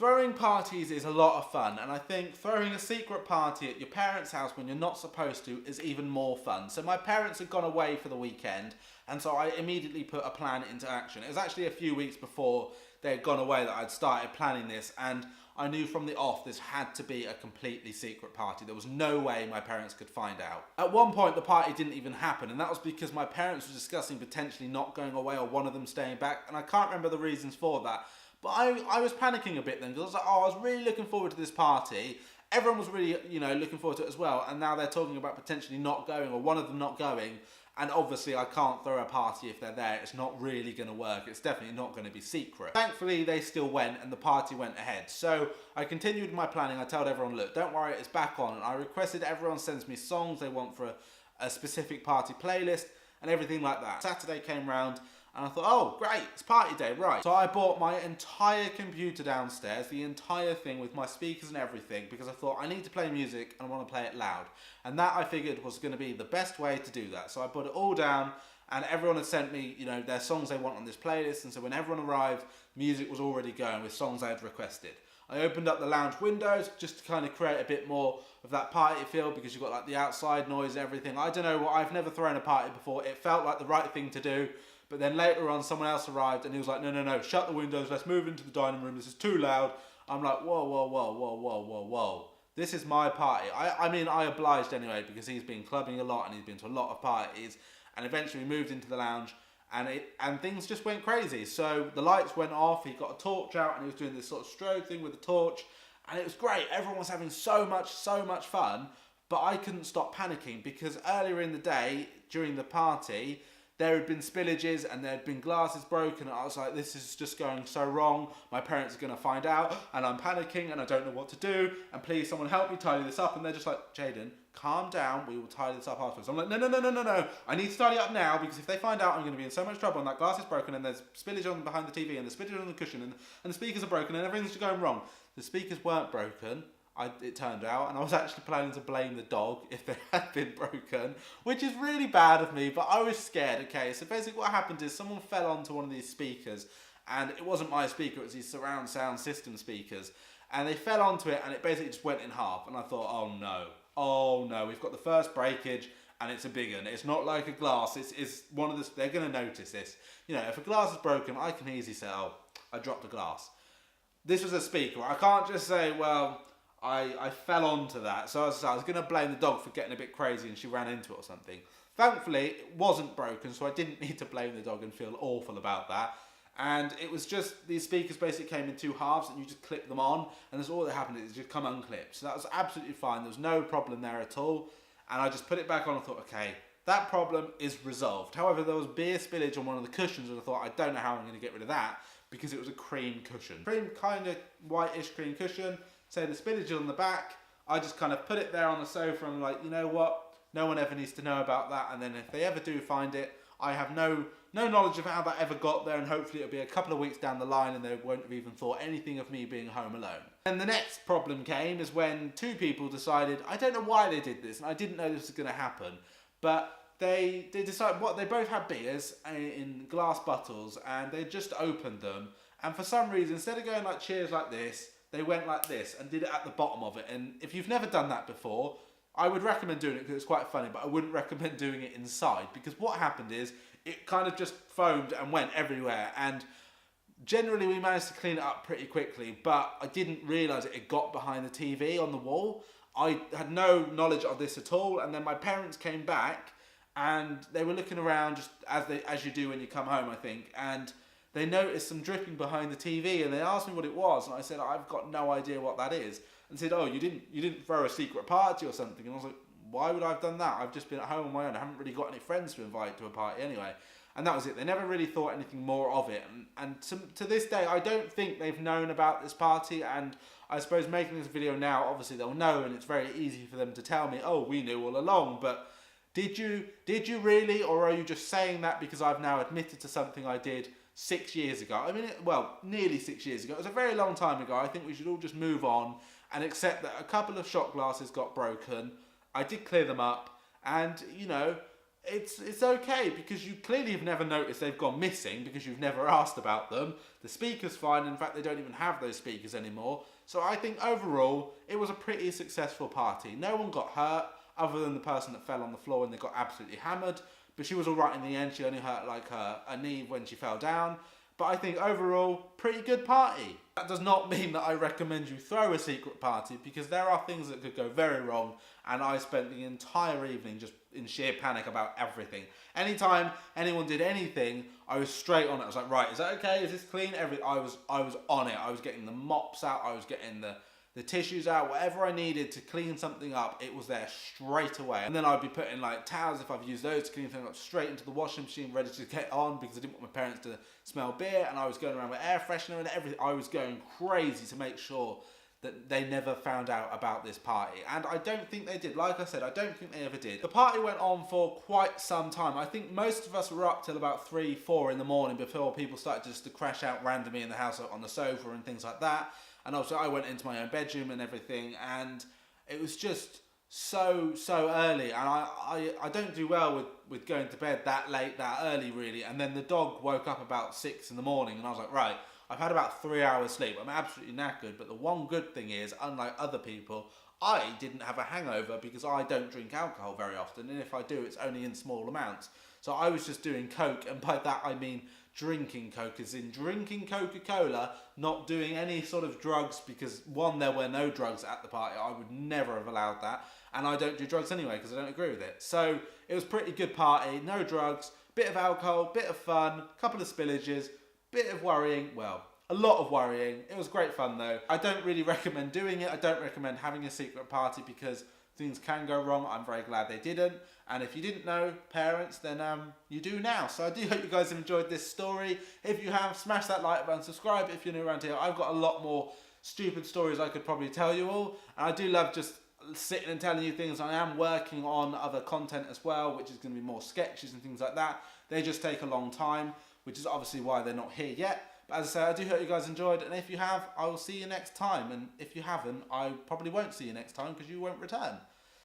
Throwing parties is a lot of fun, and I think throwing a secret party at your parents' house when you're not supposed to is even more fun. So my parents had gone away for the weekend, and so I immediately put a plan into action. It was actually a few weeks before they had gone away that I'd started planning this, and I knew from the off this had to be a completely secret party. There was no way my parents could find out. At one point the party didn't even happen, and that was because my parents were discussing potentially not going away or one of them staying back, and I can't remember the reasons for that. But I was panicking a bit then because I was like, oh, I was really looking forward to this party. Everyone was really, looking forward to it as well. And now they're talking about potentially not going or one of them not going. And obviously I can't throw a party if they're there. It's not really going to work. It's definitely not going to be secret. Thankfully, they still went and the party went ahead. So I continued my planning. I told everyone, look, don't worry, it's back on. And I requested everyone sends me songs they want for a specific party playlist and everything like that. Saturday came round. And I thought, oh, great, it's party day, right. So I bought my entire computer downstairs, the entire thing with my speakers and everything, because I thought I need to play music and I want to play it loud. And that I figured was going to be the best way to do that. So I put it all down and everyone had sent me, their songs they want on this playlist. And so when everyone arrived, music was already going with songs I had requested. I opened up the lounge windows just to kind of create a bit more of that party feel because you've got like the outside noise and everything. I don't know what, I've never thrown a party before. It felt like the right thing to do. But then later on, someone else arrived and he was like, no, shut the windows, let's move into the dining room, this is too loud. I'm like, whoa. This is my party. I mean, I obliged anyway because he's been clubbing a lot and he's been to a lot of parties. And eventually we moved into the lounge and things just went crazy. So the lights went off, he got a torch out and he was doing this sort of strobe thing with the torch. And it was great, everyone was having so much fun. But I couldn't stop panicking because earlier in the day, during the party, there had been spillages and there had been glasses broken. And I was like, this is just going so wrong. My parents are going to find out and I'm panicking and I don't know what to do. And please, someone help me tidy this up. And they're just like, Jadon, calm down. We will tidy this up afterwards. I'm like, no. I need to tidy up now because if they find out, I'm going to be in so much trouble and that glass is broken and there's spillage on behind the TV and there's spillage on the cushion and the speakers are broken and everything's going wrong. The speakers weren't broken. It turned out, and I was actually planning to blame the dog if they had been broken, which is really bad of me, but I was scared. Okay, so basically what happened is someone fell onto one of these speakers, and it wasn't my speaker, it was these surround sound system speakers, and they fell onto it, and it basically just went in half, and I thought, oh no, we've got the first breakage, and it's a big one. It's not like a glass, it's one of the, they're going to notice this. If a glass is broken, I can easily say, oh, I dropped a glass. This was a speaker. I can't just say, well, I fell onto that. So I was going to blame the dog for getting a bit crazy and she ran into it or something. Thankfully, it wasn't broken, so I didn't need to blame the dog and feel awful about that. And it was just, these speakers basically came in two halves and you just clip them on and that's all that happened is it just come unclipped. So that was absolutely fine. There was no problem there at all. And I just put it back on and thought, okay, that problem is resolved. However, there was beer spillage on one of the cushions and I thought, I don't know how I'm going to get rid of that because it was a cream cushion. Cream, kind of whitish cream cushion. So the spillage on the back, I just kind of put it there on the sofa and I'm like, you know what? No one ever needs to know about that. And then if they ever do find it, I have no knowledge of how that ever got there and hopefully it'll be a couple of weeks down the line and they won't have even thought anything of me being home alone. And the next problem came is when two people decided, I don't know why they did this and I didn't know this was going to happen, but they decided, they both had beers in glass bottles and they just opened them and for some reason, instead of going like cheers like this, they went like this and did it at the bottom of it. And if you've never done that before, I would recommend doing it because it's quite funny, but I wouldn't recommend doing it inside because what happened is it kind of just foamed and went everywhere. And generally we managed to clean it up pretty quickly, but I didn't realise it got behind the TV on the wall. I had no knowledge of this at all. And then my parents came back and they were looking around just as you do when you come home, I think. And they noticed some dripping behind the TV and they asked me what it was and I said, I've got no idea what that is. And said, oh, you didn't throw a secret party or something? And I was like, why would I have done that? I've just been at home on my own. I haven't really got any friends to invite to a party anyway. And that was it. They never really thought anything more of it. And to this day, I don't think they've known about this party. And I suppose making this video now, obviously they'll know and it's very easy for them to tell me, oh, we knew all along. But did you really? Or are you just saying that because I've now admitted to something I did 6 years ago? I mean, nearly 6 years ago. It was a very long time ago. I think we should all just move on and accept that a couple of shot glasses got broken. I did clear them up and, it's okay, because you clearly have never noticed they've gone missing because you've never asked about them. The speaker's fine. In fact, they don't even have those speakers anymore. So I think overall, it was a pretty successful party. No one got hurt other than the person that fell on the floor and they got absolutely hammered. But she was all right in the end. She only hurt like her knee when she fell down. But I think overall, pretty good party. That does not mean that I recommend you throw a secret party, because there are things that could go very wrong, and I spent the entire evening just in sheer panic about everything. Anytime anyone did anything, I was straight on it. I was like, right, is that okay? Is this clean? I was on it. I was getting the mops out. I was getting the tissues out, whatever I needed to clean something up, it was there straight away. And then I'd be putting like towels, if I've used those to clean things up, straight into the washing machine, ready to get on, because I didn't want my parents to smell beer. And I was going around with air freshener and everything. I was going crazy to make sure that they never found out about this party. And I don't think they did. Like I said, I don't think they ever did. The party went on for quite some time. I think most of us were up till about 3, 4 in the morning before people started just to crash out randomly in the house on the sofa and things like that. And also I went into my own bedroom and everything, and it was just so early. And I don't do well with going to bed that late, that early really. And then the dog woke up about 6 in the morning, and I was like, right, I've had about 3 hours sleep. I'm absolutely knackered. But the one good thing is, unlike other people, I didn't have a hangover because I don't drink alcohol very often. And if I do, it's only in small amounts. So I was just doing Coke, and by that I mean drinking Coke, as in drinking Coca-Cola, not doing any sort of drugs, because one, there were no drugs at the party. I would never have allowed that. And I don't do drugs anyway because I don't agree with it. So it was a pretty good party, no drugs, bit of alcohol, bit of fun, couple of spillages, bit of worrying, well, a lot of worrying. It was great fun though. I don't really recommend doing it. I don't recommend having a secret party because things can go wrong. I'm very glad they didn't. And if you didn't know, parents, then you do now. So I do hope you guys have enjoyed this story. If you have, smash that like button, subscribe if you're new around here. I've got a lot more stupid stories I could probably tell you all. And I do love just sitting and telling you things. I am working on other content as well, which is going to be more sketches and things like that. They just take a long time, which is obviously why they're not here yet. But as I say, I do hope you guys enjoyed, and if you have, I will see you next time. And if you haven't, I probably won't see you next time because you won't return.